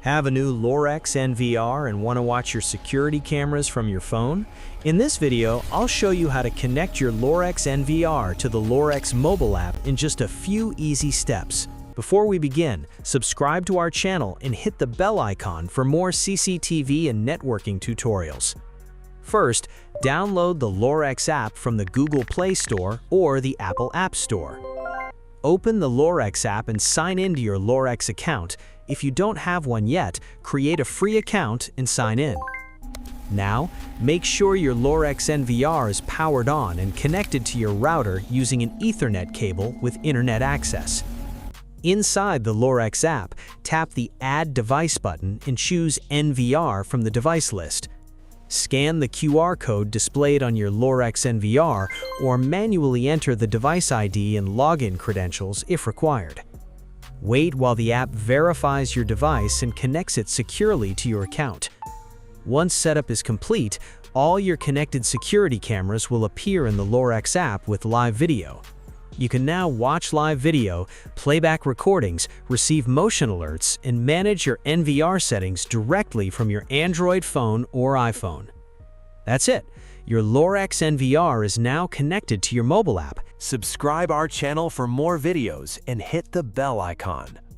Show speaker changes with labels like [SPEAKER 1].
[SPEAKER 1] Have a new Lorex NVR and want to watch your security cameras from your phone? In this video, I'll show you how to connect your Lorex NVR to the Lorex mobile app in just a few easy steps. Before we begin, subscribe to our channel and hit the bell icon for more CCTV and networking tutorials. First, download the Lorex app from the Google Play Store or the Apple App Store. Open the Lorex app and sign into your Lorex account. If you don't have one yet, create a free account and sign in. Now, make sure your Lorex NVR is powered on and connected to your router using an Ethernet cable with internet access. Inside the Lorex app, tap the Add Device button and choose NVR from the device list. Scan the QR code displayed on your Lorex NVR or manually enter the device ID and login credentials if required. Wait while the app verifies your device and connects it securely to your account. Once setup is complete, all your connected security cameras will appear in the Lorex app with live video. You can now watch live video, playback recordings, receive motion alerts, and manage your NVR settings directly from your Android phone or iPhone. That's it. Your Lorex NVR is now connected to your mobile app.
[SPEAKER 2] Subscribe our channel for more videos and hit the bell icon.